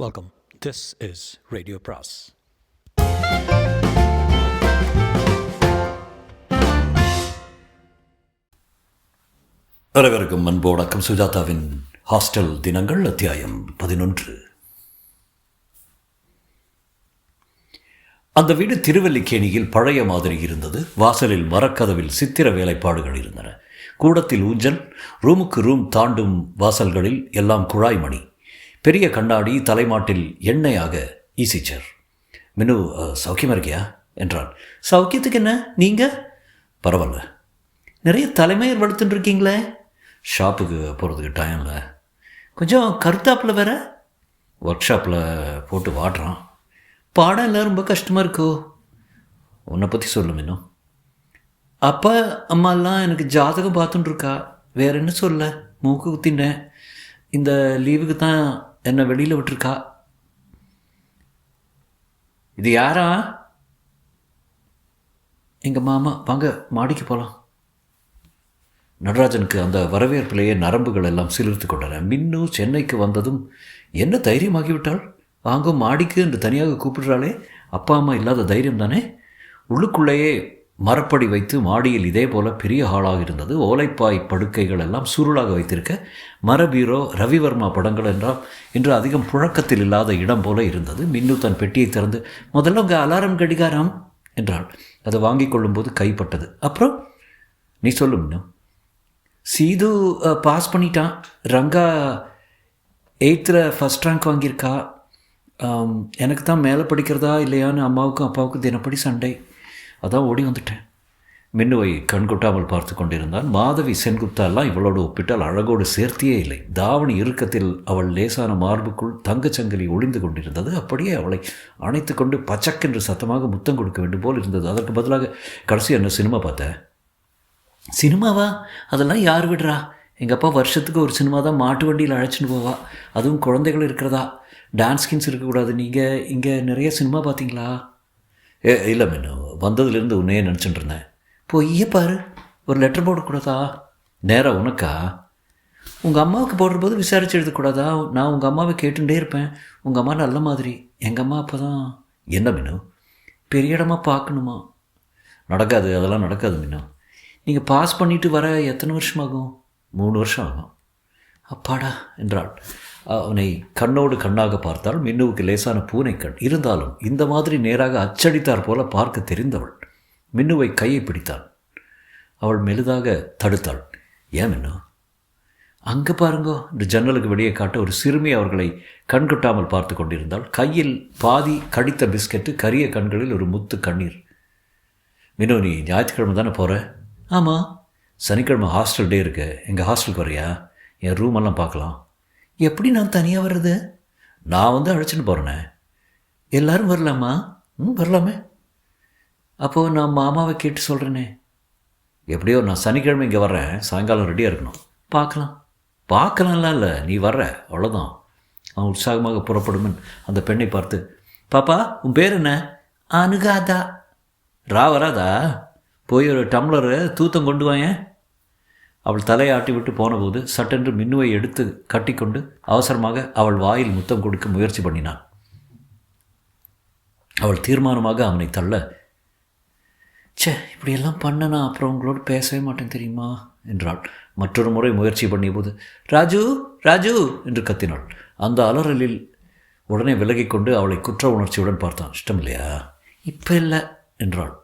Welcome. This is Radio Pras. அனைவருக்கும் அன்பு வணக்கம். சுஜாதாவின் ஹாஸ்டல் தினங்கள் அத்தியாயம் 11. அந்த வீடு திருவல்லிக்கேணியில் பழைய மாதிரி இருந்தது. வாசலில் மரக்கதவில் சித்திர வேலைப்பாடுகள் இருந்தன. கூடத்தில் ஊஞ்சல், ரூமுக்கு ரூம் தாண்டும் வாசல்களில் எல்லாம் குழாய்மணி, பெரிய கண்ணாடி, தலைமாட்டில் எண்ணெயாக ஈசிச்சர். மினு, சௌக்கியமாக இருக்கியா என்றான். சௌக்கியத்துக்கு என்ன, நீங்கள்? பரவாயில்ல. நிறைய தலைமையர் வளர்த்துட்டு இருக்கீங்களே. ஷாப்புக்கு போகிறதுக்கு டைம் இல்லை. கொஞ்சம் கருத்தாப்பில் வேற ஒர்க் ஷாப்பில் போட்டு வாடுறான். பாடம் எல்லாம் ரொம்ப கஷ்டமாக இருக்கோ? உன்னை பற்றி சொல்லு மினு. அப்பா அம்மாலாம் எனக்கு ஜாதகம் பார்த்துட்டுருக்கா. வேற என்ன சொல்ல, மூக்கு குத்திட்டேன். இந்த லீவுக்கு தான் என்னை வெளியில் விட்டுருக்கா. இது யாரா? எங்கள் மாமா. வாங்க மாடிக்கு போகலாம். நடராஜனுக்கு அந்த வரவேற்பிலேயே நரம்புகள் எல்லாம் சிலிர்த்து கொண்டன. மின்னு சென்னைக்கு வந்ததும் என்ன தைரியமாகிவிட்டாள். வாங்க மாடிக்கு என்று தனியாக கூப்பிடுறாளே. அப்பா அம்மா இல்லாத தைரியம் தானே. உள்ளுக்குள்ளேயே மரப்படி வைத்து மாடியில் இதே போல பெரிய ஹாலாக இருந்தது. ஓலைப்பாய் படுக்கைகள் எல்லாம் சுருளாக வைத்திருக்க, மரபீரோ, ரவிவர்மா படங்கள் என்றால் இன்று அதிகம் புழக்கத்தில் இல்லாத இடம் போல இருந்தது. மின்னு தன் பெட்டியை திறந்து, முதல்ல உங்கள் அலாரம் கடிகாரம் என்றாள். அதை வாங்கி கொள்ளும்போது கைப்பட்டது. அப்புறம் நீ சொல்லு மின்னு. சீது பாஸ் பண்ணிட்டான். ரங்கா 8th ஃபஸ்ட் ரேங்க் வாங்கியிருக்கா. எனக்கு தான் மேலே படிக்கிறதா இல்லையான்னு அம்மாவுக்கும் அப்பாவுக்கும் தினப்படி சண்டை. அதான் ஓடி வந்துட்டேன். மின்னுவை கண்கொட்டாமல் பார்த்து கொண்டிருந்தான். மாதவி சென்குப்தாலாம் இவளோடு ஒப்பிட்டால் அழகோடு சேர்த்தியே இல்லை. தாவணி இறுக்கத்தில் அவள் லேசான மார்புக்குள் தங்கச்சங்கிலி ஒளிந்து கொண்டிருந்தது. அப்படியே அவளை அணைத்து கொண்டு பச்சக்கென்று சத்தமாக முத்தம் கொடுக்க வேண்டும் போல் இருந்தது. அதற்கு பதிலாக கடைசி என்ன சினிமா பார்த்தேன். சினிமாவா? அதெல்லாம் யார் விடுறா? எங்கள் அப்பா வருஷத்துக்கு ஒரு சினிமா தான் மாட்டு வண்டியில் அழைச்சின்னு போவா. அதுவும் குழந்தைகள் இருக்கிறதா. டான்ஸ் ஸ்கின்ஸ் இருக்கக்கூடாது. நீங்கள் இங்கே நிறைய சினிமா பார்த்தீங்களா? இல்லை மின்னு, வந்ததுலேருந்து உன்னையே நினச்சிட்டு இருந்தேன். பொய்ய பாரு. ஒரு லெட்டர் போடக்கூடாதா? நேராக உனக்கா? உங்கள் அம்மாவுக்கு போடுறபோது விசாரித்து எழுதக்கூடாதா? நான் உங்கள் அம்மாவை கேட்டுகிட்டே இருப்பேன். உங்கள் அம்மா நல்ல மாதிரி. எங்கள் அம்மா அப்போ தான். என்ன மின்னு? பெரிய இடமா பார்க்கணுமா? நடக்காது, அதெல்லாம் நடக்காது மின்னு. நீங்கள் பாஸ் பண்ணிவிட்டு வர எத்தனை வருஷமாகும்? 3 வருஷம் ஆகும். அப்பாடா என்றாள். அவனை கண்ணோடு கண்ணாக பார்த்தாள். மின்னுவுக்கு லேசான பூனைக்கண் இருந்தாலும் இந்த மாதிரி நேராக அச்சடித்தார் போல பார்க்க தெரிந்தவள். மின்னுவை கையை பிடித்தாள். அவள் மெலிதாக தடுத்தாள். ஏன் மின்னு? அங்கே பாருங்கோ என்று ஜன்னலுக்கு வெளியே காட்ட ஒரு சிறுமி அவர்களை கண்கொட்டாமல் பார்த்து கொண்டிருந்தாள். கையில் பாதி கடித்த பிஸ்கெட்டு, கரிய கண்களில் ஒரு முத்து கண்ணீர். மின்னு, நீ ஞாயிற்றுக்கிழமை தானே போகிற? ஆமாம். சனிக்கிழமை ஹாஸ்டல் டே இருக்கு. எங்கள் ஹாஸ்டலுக்கு வரையா? என் ரூமெல்லாம் பார்க்கலாம். எப்படி நான் தனியாக வர்றது? நான் வந்து அழைச்சிட்டு போகிறேனே. எல்லோரும் வரலாமா? வரலாமே. அப்போது நான் மாமாவை கேட்டு சொல்கிறேனே. எப்படியோ நான் சனிக்கிழமை இங்கே வர்றேன். சாயங்காலம் ரெடியாக இருக்கணும். பார்க்கலாம். பார்க்கலாம்லாம் இல்லை, நீ வர்ற அவ்வளோதான். அவன் உற்சாகமாக புறப்படுமென் அந்த பெண்ணை பார்த்து, பாப்பா உன் பேர் என்ன? அனுகாதா. வராதா? போய் ஒரு டம்ளரு தூத்தம் கொண்டு வாயேன். அவள் தலையை ஆட்டி விட்டு போனபோது சட்டென்று மின்னுவை எடுத்து கட்டிக்கொண்டு அவசரமாக அவள் வாயில் முத்தம் கொடுக்க முயற்சி பண்ணினான். அவள் தீர்மானமாக அவனை தள்ள, இப்படியெல்லாம் பண்ணனா அப்புறம் உங்களோடு பேசவே மாட்டேன் தெரியுமா என்றாள். மற்றொரு முறை முயற்சி பண்ணிய போது, ராஜு ராஜு என்று கத்தினாள். அந்த அலறலில் உடனே விலகிக்கொண்டு அவளை குற்ற உணர்ச்சியுடன் பார்த்தான். இஷ்டம் இல்லையா? இப்போ இல்லை என்றாள்.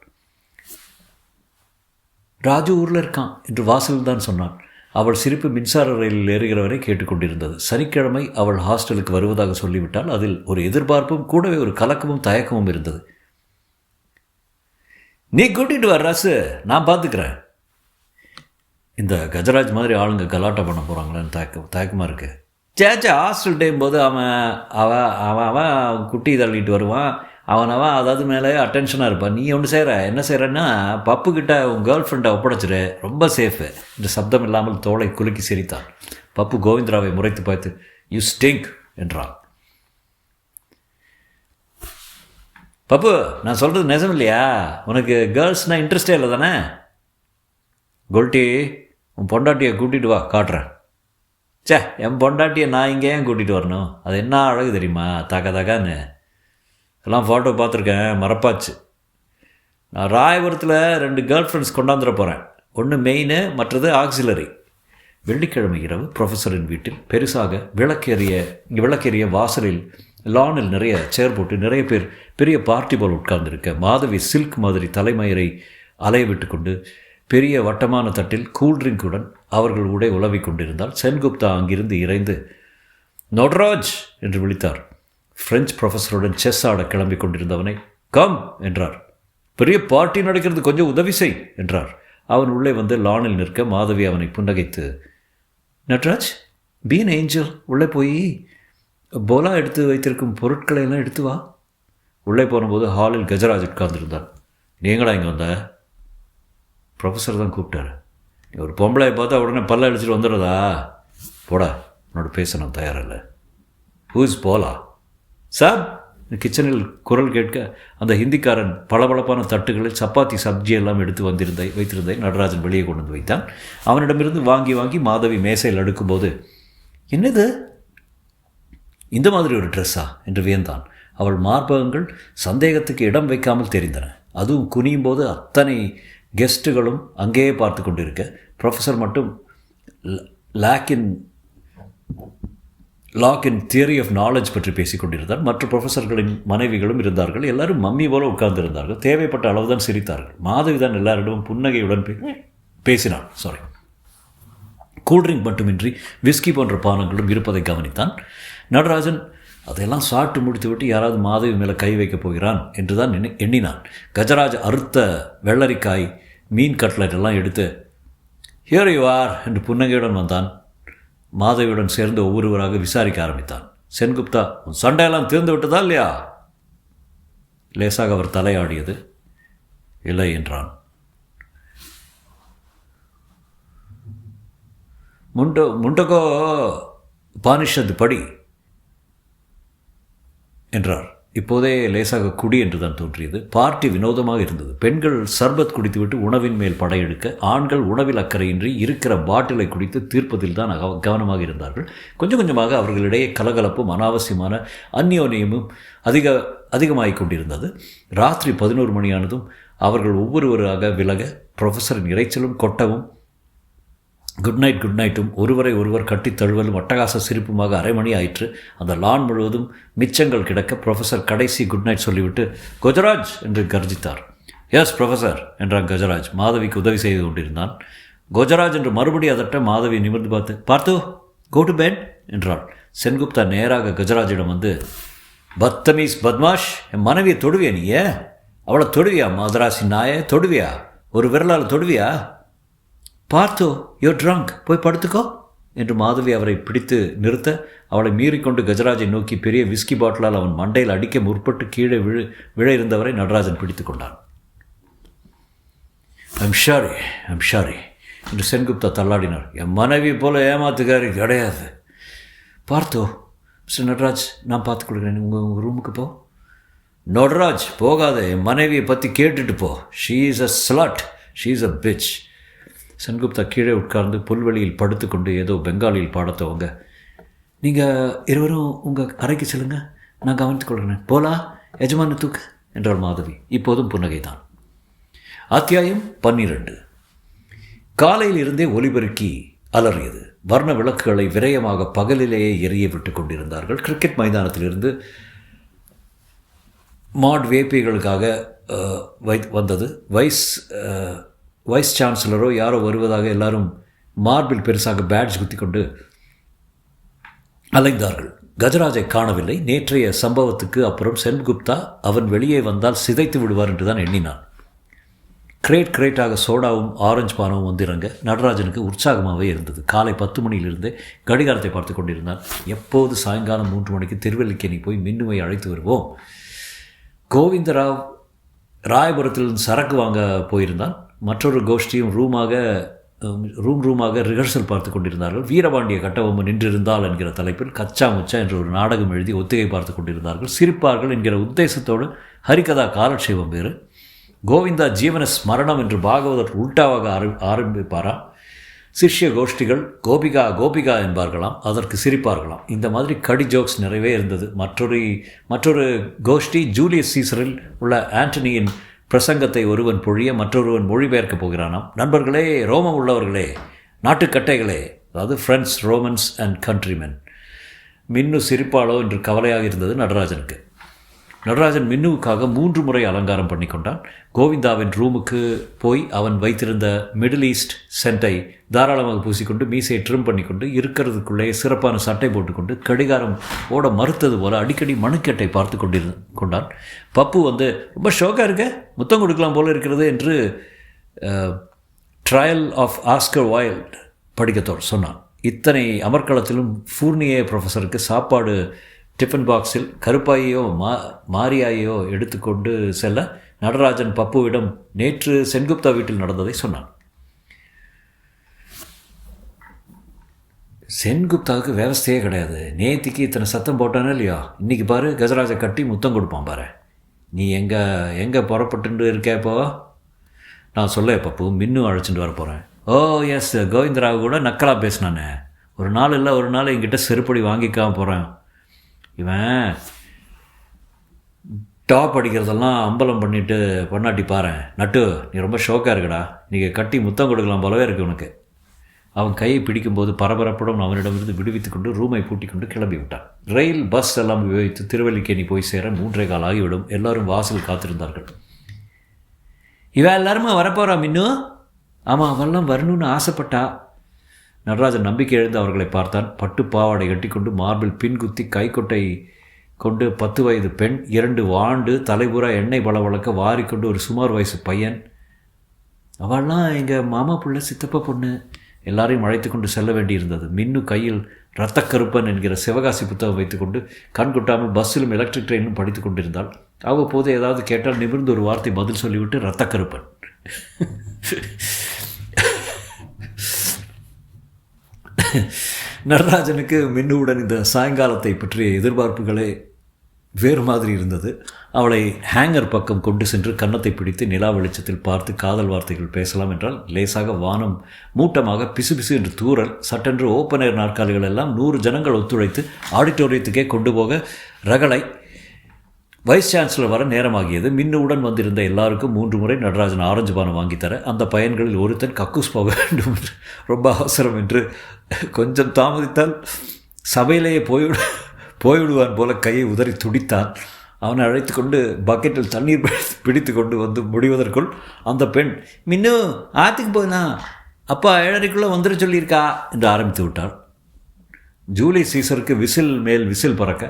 ராஜு ஊரில் இருக்கான் என்று வாசலில் தான் சொன்னான். அவள் சிரிப்பு மின்சார ரயிலில் ஏறுகிறவரை கேட்டுக்கொண்டிருந்தது. சனிக்கிழமை அவள் ஹாஸ்டலுக்கு வருவதாக சொல்லிவிட்டால் அதில் ஒரு எதிர்பார்ப்பும் கூடவே ஒரு கலக்கமும் தயக்கமும் இருந்தது. நீ கூட்டிகிட்டு வர ராசு, நான் பார்த்துக்கிறேன். இந்த கஜராஜ் மாதிரி ஆளுங்க கலாட்டா பண்ண போகிறாங்களேன்னு தயக்கமாக இருக்குது. சேச்சா, ஹாஸ்டல் டைம் போது அவன் அவன் அவன் அவன் குட்டி தள்ளிட்டு வருவான். அவனவன் அதாவது மேலே அட்டென்ஷனாக இருப்பான். நீ ஒன்று செய்கிற. என்ன செய்கிறன்னா, பப்புக்கிட்ட உன் கேர்ள் ஃப்ரெண்டை ஒப்படைச்சிரு, ரொம்ப சேஃபு என்று சப்தம் இல்லாமல் தோளை குலுக்கி சிரித்தான். பப்பு கோவிந்தராவை முறைத்து பார்த்து, யூ ஸ்டிங்க் என்றான். பப்பு, நான் சொல்கிறது நிஜம் இல்லையா? உனக்கு கேர்ள்ஸ்னால் இன்ட்ரெஸ்டே இல்லை தானே? கோல்ட்டி, உன் பொண்டாட்டியை கூட்டிகிட்டு வா, காட்டுறேன். சே, என் பொண்டாட்டியை நான் இங்கே ஏன் கூட்டிகிட்டு வரணும்? அது என்ன அழகு தெரியுமா, தகன்னு. எல்லாம் ஃபோட்டோ பார்த்துருக்கேன், மறப்பாச்சு. நான் ராயபுரத்தில் 2 கேர்ள் ஃப்ரெண்ட்ஸ் கொண்டாந்துட போகிறேன். ஒன்று மெயின், மற்றது ஆக்சிலரி. வெள்ளிக்கிழமை இரவு ப்ரொஃபஸரின் வீட்டில் பெருசாக விளக்கேறிய வாசலில் லானில் நிறைய சேர் போட்டு நிறைய பேர் பெரிய பார்ட்டி போல் உட்கார்ந்துருக்க மாதவி சில்க் மாதிரி தலைமயிரை அலைய விட்டு கொண்டு பெரிய வட்டமான தட்டில் கூல்ட்ரிங்குடன் அவர்கள் உடை உலவிக் கொண்டிருந்தால் சென்குப்தா அங்கிருந்து இறைந்து நொட்ராஜ் என்று விழித்தார். பிரெஞ்சு ப்ரொஃபஸருடன் செஸ் ஆட கிளம்பி கொண்டிருந்தவனை கம் என்றார். பெரிய பார்ட்டி நடக்கிறது, கொஞ்சம் உதவி செய் என்றார். அவன் உள்ளே வந்து லானில் நிற்க மாதவி அவனை புன்னகைத்து நட்ராஜ் பீன் ஏஞ்சல், உள்ளே போய் போலா எடுத்து வைத்திருக்கும் பொருட்களை எல்லாம் எடுத்து வா. உள்ளே போனபோது ஹாலில் கஜராஜ் உட்கார்ந்துருந்தான். நீங்களா இங்கே வந்த? ப்ரொஃபஸர் தான் கூப்பிட்டார். நீ ஒரு பொம்பளையை பார்த்தா உடனே பல்ல அடிச்சுட்டு வந்துடுறதா? போடா, உன்னோட பேச நான் தயாரில்லை. ஹூஸ் போலா சார்? கிச்சனில் குரல் கேட்க அந்த ஹிந்திக்காரன் பளபளப்பான தட்டுகளில் சப்பாத்தி சப்ஜி எல்லாம் எடுத்து வைத்திருந்தை நடராஜன் வெளியே கொண்டு வந்து வைத்தான். அவனிடமிருந்து வாங்கி மாதவி மேசையில் அடுக்கும்போது என்னது இந்த மாதிரி ஒரு ட்ரெஸ்ஸா என்று வியந்தான். அவள் மார்பகங்கள் சந்தேகத்துக்கு இடம் வைக்காமல் தெரிந்தன. அதுவும் குனியும் போது அத்தனை கெஸ்ட்டுகளும் அங்கேயே பார்த்து கொண்டிருக்க ப்ரொஃபஸர் மட்டும் லாக் இன் தியரி ஆஃப் நாலேஜ் பற்றி பேசிக் கொண்டிருந்தார். மற்ற ப்ரொஃபஸர்களின் மனைவிகளும் இருந்தார்கள். எல்லாரும் மம்மி போல உட்கார்ந்திருந்தார்கள். தேவைப்பட்ட அளவுதான் சிரித்தார்கள். மாதவி தான் எல்லாரிடமும் புன்னகையுடன் பேசினான். கூல்ட்ரிங்க் மட்டுமின்றி விஸ்கி போன்ற பானங்களும் இருப்பதை கவனித்தான். நடராஜன் அதையெல்லாம் சாப்பிட்டு முடித்துவிட்டு யாராவது மாதவி மேலே கை வைக்கப் போகிறான் என்று தான் எண்ணினான். கஜராஜ் அறுத்த வெள்ளரிக்காய், மீன் கட்லெட் எல்லாம் எடுத்து ஹியர் யூ ஆர் என்று புன்னகையுடன் வந்தான். மாதவியுடன் சேர்ந்து ஒவ்வொருவராக விசாரிக்க ஆரம்பித்தான். சென்குப்தா, உன் சண்டையெல்லாம் தீர்ந்து விட்டதா இல்லையா? லேசாக அவர் தலையாடியது. இல்லை என்றான். முண்டகோ பானிஷத் படி என்றார். இப்போதே லேசாக குடி என்று தான் தோன்றியது. பார்ட்டி வினோதமாக இருந்தது. பெண்கள் சர்பத் குடித்துவிட்டு உணவின் மேல் படையெடுக்க, ஆண்கள் உணவில் அக்கறையின்றி இருக்கிற பாட்டிலை குடித்து தீர்ப்பதில் தான் கவனமாக இருந்தார்கள். கொஞ்சம் கொஞ்சமாக அவர்களிடையே கலகலப்பும் அனாவசியமான அந்யோன்யமும் அதிகமாகிக் கொண்டிருந்தது. ராத்திரி 11 மணியானதும் அவர்கள் ஒவ்வொருவராக விலக ப்ரொஃபஸரின் இறைச்சலும் கொட்டவும் குட் நைட்டும் ஒருவர் கட்டித் தழுவலும் அட்டகாச சிரிப்புமாக அரை மணி ஆயிற்று. அந்த லான் முழுவதும் மிச்சங்கள் கிடக்க ப்ரொஃபஸர் கடைசி குட் நைட் சொல்லிவிட்டு கஜராஜ் என்று கர்ஜித்தார். எஸ் ப்ரொஃபஸர் என்றான் கஜராஜ். மாதவிக்கு உதவி செய்து கொண்டிருந்தான். கஜராஜ் என்று மறுபடி அதட்ட மாதவி நிமிர்ந்து பார்த்து கோ டு பெட் என்றாள். சென்குப்தா நேராக கஜராஜிடம் வந்து பத்தமீஸ் பத்மாஷ், என் மனைவியை தொடுவியா? நீயே அவளை தொடுவியா? மதராசி நாயை தொடுவியா? ஒரு விரலால் தொடுவியா? பார்த்தோ, யூ ட்ரங்க், போய் படுத்துக்கோ என்று மாதவி அவரை பிடித்து நிறுத்த, அவளை மீறிக்கொண்டு கஜராஜை நோக்கி பெரிய விஸ்கி பாட்டிலால் அவன் மண்டையில் அடிக்க முற்பட்டு கீழே விழ இருந்தவரை நடராஜன் பிடித்து கொண்டான். ஐம் ஷாரி என்று சென்குப்தா தள்ளாடினார். என் மனைவி போல ஏமாத்துக்காரி கிடையாது. பார்த்தோ, மிஸ்டர் நடராஜ், நான் பார்த்து கொடுக்குறேன், உங்கள் ரூமுக்கு போ. நடராஜ் போகாத, என் மனைவியை பற்றி கேட்டுட்டு போ. She is a ஸ்லட், she is a pitch. Sengupta கீழே உட்கார்ந்து புல்வெளியில் படுத்துக்கொண்டு ஏதோ பெங்காலியில் பாடத்தவங்க. நீங்கள் இருவரும் உங்கள் அறைக்கு செல்லுங்க, நான் கவனித்துக் கொள்கிறேன். போலா, எஜமான தூக்கு என்றாள் மாதவி. இப்போதும் புன்னகைதான். அத்தியாயம் 12. காலையில் இருந்தே ஒலிபெருக்கி அலறியது. வர்ண விளக்குகளை விரயமாக பகலிலேயே எரிய விட்டு கொண்டிருந்தார்கள். கிரிக்கெட் மைதானத்திலிருந்து மாட் வேப்பிகளுக்காக வந்தது. வைஸ் சான்சலரோ யாரோ வருவதாக எல்லாரும் மார்பில் பெருசாக பேட்ஜ் குத்தி கொண்டு அலைந்தார்கள். கஜராஜை காணவில்லை. நேற்றைய சம்பவத்துக்கு அப்புறம் சென்குப்தா அவன் வெளியே வந்தால் சிதைத்து விடுவார் என்று தான் எண்ணினான். கிரேட்டாக சோடாவும் ஆரஞ்சு பானமும் வந்திறங்க நடராஜனுக்கு உற்சாகமாகவே இருந்தது. காலை 10 மணியிலிருந்தே கடிகாரத்தை பார்த்து கொண்டிருந்தான். எப்போது சாயங்காலம் 3 மணிக்கு திருவல்லிக்கேணி போய் மின்னுவை அழைத்து வருவோம். கோவிந்தராவ் ராயபுரத்தில் சரக்கு வாங்க போயிருந்தான். மற்றொரு கோஷ்டியும் ரூமாக ரிஹர்சல் பார்த்து கொண்டிருந்தார்கள். வீரபாண்டிய கட்டபொம்மன் நின்றிருந்தால் என்கிற தலைப்பில் கச்சா முச்சா என்ற ஒரு நாடகம் எழுதி ஒத்திகை பார்த்து கொண்டிருந்தார்கள். சிரிப்பார்கள் என்கிற உத்தேசத்தோடு ஹரிகதா காலட்சேபம் வேறு. கோவிந்தா ஜீவன ஸ்மரணம் என்று பாகவதர் உல்டாவாக ஆரம்பிப்பாரா? சிஷ்ய கோஷ்டிகள் கோபிகா கோபிகா என்பார்களாம், அதற்கு சிரிப்பார்களாம். இந்த மாதிரி கடி ஜோக்ஸ் நிறைவே இருந்தது. மற்றொரு கோஷ்டி ஜூலியஸ் சீசரில் உள்ள ஆண்டனியின் பிரசங்கத்தை ஒருவன் பொழிய மற்றொருவன் மொழிபெயர்க்கப் போகிறானாம். நண்பர்களே, ரோமம் உள்ளவர்களே, நாட்டுக்கட்டைகளே, அதாவது ஃப்ரெண்ட்ஸ், ரோமன்ஸ் அண்ட் கண்ட்ரிமென். மின்னு சிரிப்பாளோ என்று கவலையாக இருந்தது நடராஜனுக்கு. நடராஜன் மின்னுவுக்காக 3 முறை அலங்காரம் பண்ணி கொண்டான். கோவிந்தாவின் ரூமுக்கு போய் அவன் வைத்திருந்த மிடில் ஈஸ்ட் சென்ட்டை தாராளமாக பூசிக்கொண்டு மீசையை ட்ரிம் பண்ணிக்கொண்டு இருக்கிறதுக்குள்ளே சிறப்பான சட்டை போட்டுக்கொண்டு கடிகாரம் ஓட மறுத்தது போல அடிக்கடி மணுக்கட்டை பார்த்து கொண்டான். பப்பு வந்து ரொம்ப ஷோக்காக இருக்க, முத்தம் கொடுக்கலாம் போல இருக்கிறது என்று ட்ரையல் ஆஃப் ஆஸ்கர் வைல்ட் படிக்கத்தோடு சொன்னான். இத்தனை அமர்க்களத்திலும் ஃபூர்னியே ப்ரொஃபஸருக்கு சாப்பாடு டிஃபன் பாக்ஸில் கருப்பாயையோ மாரியாயோ எடுத்துக்கொண்டு செல்ல நடராஜன் பப்புவிடம் நேற்று சென்குப்தா வீட்டில் நடந்ததை சொன்னான். சென்குப்தாவுக்கு விவஸ்தையே கிடையாது. நேத்திக்கு இத்தனை சத்தம் போட்டானே இல்லையா, இன்றைக்கி பாரு கஜராஜை கட்டி முத்தம் கொடுப்பான் பாரு. நீ எங்கே புறப்பட்டு இருக்கேப்போ? நான் சொல்ல பப்பு, மின்னும் அழைச்சிட்டு வர போகிறேன். ஓ எஸ், கோவிந்தராவ் கூட நக்கலாக பேசினானே. ஒரு நாள் என்கிட்ட செருப்படி வாங்கிக்காம போகிறேன். இவன் டாப் அடிக்கிறதெல்லாம் அம்பலம் பண்ணிட்டு பண்ணாட்டி பாரு. நட்டு, நீ ரொம்ப ஷோக்காக இருக்கடா, நீங்கள் கட்டி முத்தம் கொடுக்கலாம் போலவே இருக்கு உனக்கு. அவன் கையை பிடிக்கும்போது பரபரப்புடன் அவனிடமிருந்து விடுவித்து கொண்டு ரூமை பூட்டிக் கொண்டு கிளம்பி விட்டான். ரயில் பஸ் எல்லாம் உபயோகித்து திருவல்லிக்கேணி போய் சேர 3:15 ஆகிவிடும். எல்லாரும் வாசல் காத்திருந்தார்கள். இவன் எல்லாருமே வரப்போகிறா மின்னு? ஆமாம், அவெல்லாம் வரணும்னு ஆசைப்பட்டா. நடராஜன் நம்பிக்கை எழுந்து அவர்களை பார்த்தான். பட்டு பாவாடை கட்டிக்கொண்டு மார்பில் பின்குத்தி கைக்கொட்டை கொண்டு 10 வயது பெண், 2 வாண்டு தலைபுறா எண்ணெய் வளவளக்க வாரிக்கொண்டு ஒரு சுமார் வயசு பையன். அவள்லாம் எங்கள் மாமா பிள்ளை, சித்தப்பா பொண்ணு. எல்லாரையும் அழைத்து கொண்டு செல்ல வேண்டியிருந்தது. மின்னு கையில் இரத்தக்கருப்பன் என்கிற சிவகாசி புத்தகம் வைத்துக்கொண்டு கண் கொட்டாமல் பஸ்ஸிலும் எலக்ட்ரிக் ட்ரெயினும் படித்து கொண்டிருந்தாள். அவ்வப்போது ஏதாவது கேட்டால் நிமிர்ந்து ஒரு வார்த்தை பதில் சொல்லிவிட்டு இரத்தக்கருப்பன். நடராஜனுக்கு மின்னுவுடன் இந்த சாயங்காலத்தை பற்றிய எதிர்பார்ப்புகளே வேறு மாதிரி இருந்தது. அவளை ஹேங்கர் பக்கம் கொண்டு சென்று கன்னத்தை பிடித்து நிலா வெளிச்சத்தில் பார்த்து காதல் வார்த்தைகள் பேசலாம் என்றால் லேசாக வானம் மூட்டமாக பிசு என்று தூறல். சட்டென்று ஓப்பன் ஏர் நாற்காலிகள் எல்லாம் 100 ஜனங்கள் ஒத்துழைத்து ஆடிட்டோரியத்துக்கே கொண்டு போக ரகளை. வைஸ் சான்சலர் வர நேரமாகியது. மின்னுவுடன் வந்திருந்த எல்லாருக்கும் 3 முறை நடராஜன் ஆரஞ்சு பானம் வாங்கித்தர அந்த பையன்களில் ஒருத்தன் கக்கூஸ் போக வேண்டும் என்று ரொம்ப அவசரம் என்று கொஞ்சம் தாமதித்தால் சபையிலேயே போய்விடுவான் போல கையை உதறி துடித்தான். அவனை அழைத்து கொண்டு பக்கெட்டில் தண்ணீர் பிடித்து கொண்டு வந்து முடிவதற்குள் அந்த பெண், மின்னு ஆற்றுக்கு போனா அப்பா 7:30 வந்துட சொல்லியிருக்கா என்று ஆரம்பித்து விட்டாள். ஜூலி சீசருக்கு விசில் மேல் விசில் பறக்க,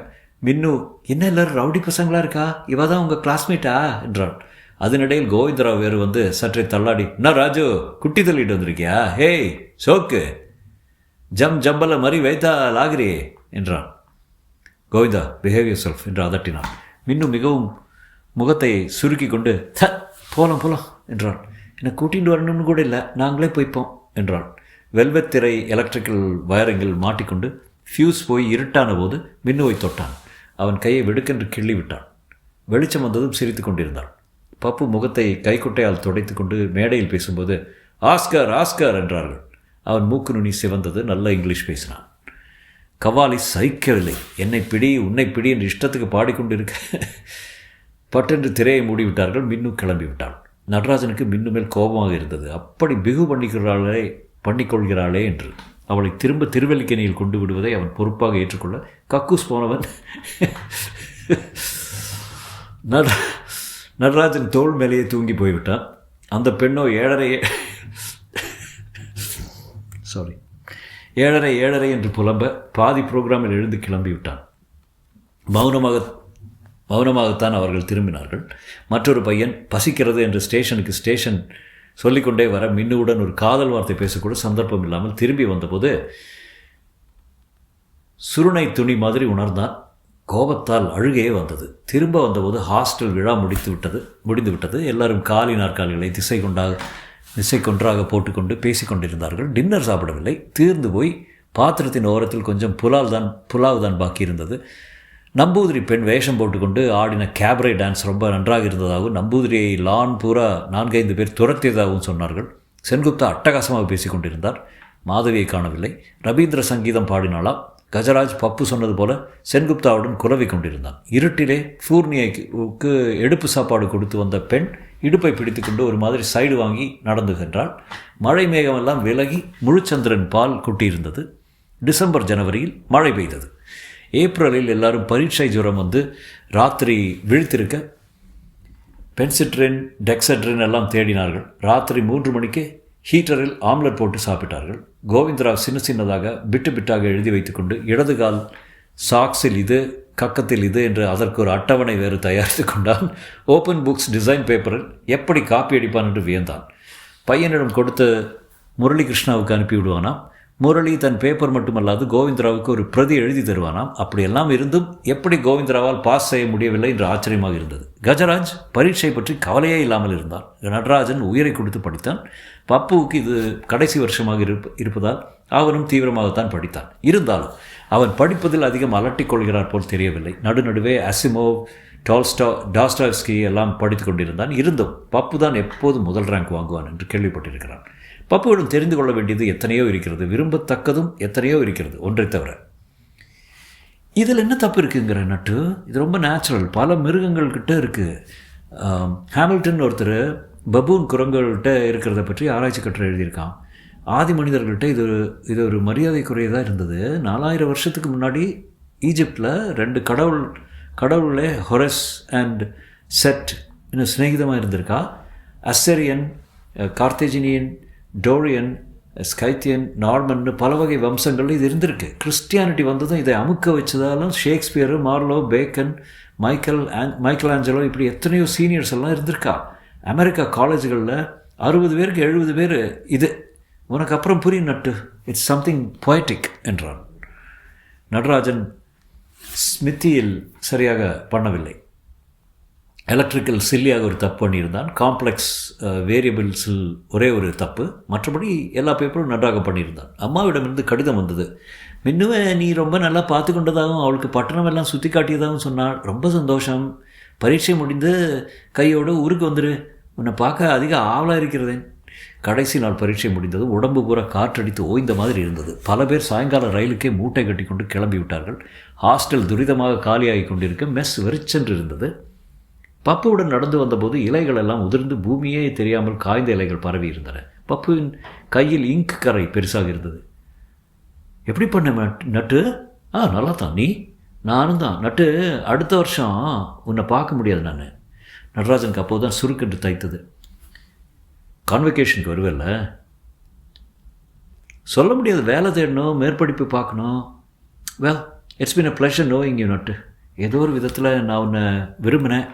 மின்னு என்ன எல்லோரும் ரவுடி பசங்களாக இருக்கா, இவ தான் உங்கள் கிளாஸ்மேட்டா என்றாள். அதனிடையில் கோவிந்தராவ் வேறு வந்து சற்றே தள்ளாடி, என்ன ராஜு குட்டி தள்ளிட்டு வந்திருக்கியா, ஹேய் சோக்கு ஜம்பல மாதிரி வைத்தா லாகிரியே என்றான். கோவிந்தா பிஹேவ் யுவர் செல்ஃப் என்று அதட்டினான். மின்னு மிகவும் முகத்தை சுருக்கி கொண்டு போலாம் என்றான். என்னை கூட்டிகிட்டு வரணும்னு கூட இல்லை, நாங்களே போய்ப்போம் என்றான். வெல்வெட் திரை எலக்ட்ரிக்கல் வயரிங்கில் மாட்டிக்கொண்டு ஃபியூஸ் போய் இருட்டான போது மின்னுவை தொட்டான். அவன் கையை வெடுக்கென்று கிள்ளி விட்டான். வெளிச்சம் வந்ததும் சிரித்து கொண்டிருந்தான். பப்பு முகத்தை கைக்குட்டையால் துடைத்து கொண்டு மேடையில் பேசும்போது ஆஸ்கர் ஆஸ்கர் என்றார்கள். அவன் மூக்கு நுனி சிவந்தது. நல்ல இங்கிலீஷ் பேசினான். கவாலி சகிக்கவில்லை. என்னை பிடி உன்னை பிடி என்று இஷ்டத்துக்கு பாடிக்கொண்டிருக்க பட்டென்று திரையை மூடிவிட்டார்கள். மின்னு கிளம்பி விட்டாள். நடராஜனுக்கு மின்னு மேல் கோபமாக இருந்தது. அப்படி பிகு பண்ணிக்கொள்கிறாளே என்று. அவளை திரும்ப திருவல்லிக்கேணியில் கொண்டு விடுவதை அவன் பொறுப்பாக ஏற்றுக்கொள்ள கக்கூஸ் போனவன் நடராஜன் தோள் மேலேயே தூங்கி போய்விட்டான். அந்த பெண்ணோ 7:30 என்று புலம்ப பாதி புரோகிராமில் எழுந்து கிளம்பி விட்டான். மௌனமாகத்தான் அவர்கள் திரும்பினார்கள். மற்றொரு பையன் பசிக்கிறது என்று ஸ்டேஷன் சொல்லிக்கொண்டே வர மின்னுவுடன் ஒரு காதல் வார்த்தை பேசக்கூட சந்தர்ப்பம் இல்லாமல் திரும்பி வந்தபோது சுருணை துணி மாதிரி உணர்ந்தான். கோபத்தால் அழுகையே வந்தது. திரும்ப வந்தபோது ஹாஸ்டல் விழா முடிந்து விட்டது. எல்லாரும் காலி நாற்காலிகளை திசை கொன்றாக போட்டுக்கொண்டு பேசிக்கொண்டிருந்தார்கள். டின்னர் சாப்பிடவில்லை. தீர்ந்து போய் பாத்திரத்தின் ஓரத்தில் கொஞ்சம் புலாவ் தான் பாக்கி இருந்தது. நம்பூதிரி பெண் வேஷம் போட்டுக்கொண்டு ஆடின கேபரே டான்ஸ் ரொம்ப நன்றாக இருந்ததாகவும் நம்பூதிரியை லான் பூரா 4-5 பேர் துரத்தியதாகவும் சொன்னார்கள். சென்குப்தா அட்டகாசமாக பேசி கொண்டிருந்தார். மாதவியை காணவில்லை. ரவீந்திர சங்கீதம் பாடினாலாம். கஜராஜ் பப்பு சொன்னது போல சென்குப்தாவுடன் குலவி கொண்டிருந்தான். இருட்டிலே பூர்ணியைக்கு எடுப்பு சாப்பாடு கொடுத்து வந்த பெண் இடுப்பை பிடித்து கொண்டு ஒரு மாதிரி சைடு வாங்கி நடந்து சென்றாள். மழை மேகமெல்லாம் விலகி முழுச்சந்திரன் பால் கொட்டியிருந்தது. டிசம்பர் ஜனவரியில் மழை பெய்தது. ஏப்ரலில் எல்லாரும் பரீட்சை ஜுரம் வந்து ராத்திரி விழித்திருக்க பென்சிட்ரின் டெக்ஸட்ரின் எல்லாம் தேடினார்கள். ராத்திரி 3 மணிக்கு ஹீட்டரில் ஆம்லெட் போட்டு சாப்பிட்டார்கள். கோவிந்தராவ் சின்னதாக பிட்டாக எழுதி வைத்துக்கொண்டு இடது கால் சாக்ஸில் இது, கக்கத்தில் இது என்று அதற்கு ஒரு அட்டவணை வேறு தயாரித்து கொண்டான். ஓப்பன் புக்ஸ் டிசைன் பேப்பரில் எப்படி காப்பி அடிப்பான் என்று வியந்தான். பையனிடம் கொடுத்து முரளிகிருஷ்ணாவுக்கு அனுப்பிவிடுவானாம். முரளி தன் பேப்பர் மட்டுமல்லாது கோவிந்தராவுக்கு ஒரு பிரதி எழுதி தருவானாம். அப்படியெல்லாம் இருந்தும் எப்படி கோவிந்தராவால் பாஸ் செய்ய முடியவில்லை என்று ஆச்சரியமாக இருந்தது. கஜராஜ் பரீட்சை பற்றி கவலையே இல்லாமல் இருந்தான். நடராஜன் உயிரை கொடுத்து படித்தான். பப்புவுக்கு இது கடைசி வருஷமாக இருப்பதால் அவனும் தீவிரமாகத்தான் படித்தான். இருந்தாலும் அவன் படிப்பதில் அதிகம் அலட்டிக் கொள்கிறார் போல் தெரியவில்லை. நடுநடுவே அசிமோவ், டாஸ்டாவ்ஸ்கி எல்லாம் படித்து கொண்டிருந்தான். இருந்தும் பப்பு தான் எப்போதும் முதல் ரேங்க் வாங்குவான் என்று கேள்விப்பட்டிருக்கிறான். பப்புவிடம் தெரிந்து கொள்ள வேண்டியது எத்தனையோ இருக்கிறது, விரும்பத்தக்கதும் எத்தனையோ இருக்கிறது, ஒன்றை தவிர. இதில் என்ன தப்பு இருக்குங்கிற நட்டு? இது ரொம்ப நேச்சுரல், பல மிருகங்கள்கிட்ட இருக்குது. ஹாமில்டன் ஒருத்தர் பபூன் குரங்குகள்கிட்ட இருக்கிறத பற்றி ஆராய்ச்சி கட்டுரை எழுதியிருக்கான். ஆதி மனிதர்கள்ட்ட இது ஒரு மரியாதைக்குரியதாக இருந்தது. 4000 வருஷத்துக்கு முன்னாடி ஈஜிப்டில் 2 கடவுளே ஹொரஸ் அண்ட் செட் இன்னும் சிநேகிதமாக இருந்திருக்கா. அஸ்ஸரியன், கார்த்தேஜினியன், டோரியன், ஸ்கைத்தியன், நார்மன்னு பல வகை வம்சங்கள் இது இருந்திருக்கு. கிறிஸ்டியானிட்டி வந்ததும் இதை அமுக்க வச்சதாலும் ஷேக்ஸ்பியரு, மார்லோ, பேக்கன், மைக்கேல் ஆஞ்சலோ இப்படி எத்தனையோ சீனியர்ஸ் எல்லாம் இருந்திருக்கா. அமெரிக்கா காலேஜுகளில் 60 பேருக்கு 70 பேர் இது. உனக்கு அப்புறம் புரியும் நட்டு, இட்ஸ் சம்திங் பொயட்டிக் என்றான். நடராஜன் ஸ்மித்தியில் சரியாக பண்ணவில்லை. எலக்ட்ரிக்கல் சில்லியாக ஒரு தப்பு பண்ணியிருந்தான். காம்ப்ளெக்ஸ் வேரியபிள்ஸில் ஒரே ஒரு தப்பு. மற்றபடி எல்லா பேப்பரும் நன்றாக பண்ணியிருந்தான். அம்மாவிடமிருந்து கடிதம் வந்தது. மின்னுவே நீ ரொம்ப நல்லா பார்த்து கொண்டதாகவும் அவளுக்கு பட்டணம் எல்லாம் சுற்றி காட்டியதாகவும் சொன்னாள். ரொம்ப சந்தோஷம். பரீட்சை முடிந்து கையோடு ஊருக்கு வந்துடு. உன்னை பார்க்க அதிக ஆவலாக இருக்கிறதேன். கடைசி நாள் பரீட்சை முடிந்தது. உடம்பு பூரா காற்றடித்து ஓய்ந்த மாதிரி இருந்தது. பல பேர் சாயங்கால ரயிலுக்கே மூட்டை கட்டி கொண்டு கிளம்பி விட்டார்கள். ஹாஸ்டல் துரிதமாக காலியாகி கொண்டிருக்க மெஸ் வெறிச்சென்று இருந்தது. பப்புவுடன் நடந்து வந்தபோது இலைகள் எல்லாம் உதிர்ந்து பூமியே தெரியாமல் காய்ந்த இலைகள் பரவி இருந்தன. பப்புவின் கையில் இங்க் கரை பெருசாக இருந்தது. எப்படி பண்ண நட்டு? நல்லா தான். நீ? நானும் தான் நட்டு. அடுத்த வருஷம் உன்னை பார்க்க முடியாது. நான் நடராஜனுக்கு அப்போது தான் சுருக்கென்று தைத்தது. கான்வெகேஷனுக்கு வருவேல்ல? சொல்ல முடியாது. வேலை தேடணும், மேற்படிப்பு பார்க்கணும். Well, it's been a pleasure knowing you நட்டு. ஏதோ ஒரு விதத்தில் நான் உன்னை விரும்பினேன்.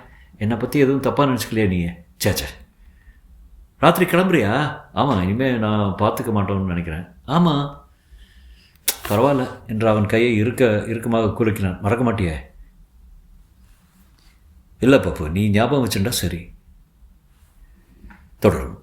என்னை பற்றி எதுவும் தப்பாக நினச்சிக்கலையா நீ? சேச்சே. ராத்திரி கிளம்புறியா? ஆமாம், இனிமேல் நான் பார்த்துக்க மாட்டோம்னு நினைக்கிறேன். ஆமாம், பரவாயில்ல என்று அவன் கையை இறுக்கமாக குலுக்கினான். மறக்க மாட்டியே? இல்லை பப்பு, நீ ஞாபகம் வச்சுட்டா சரி. தொடரும்.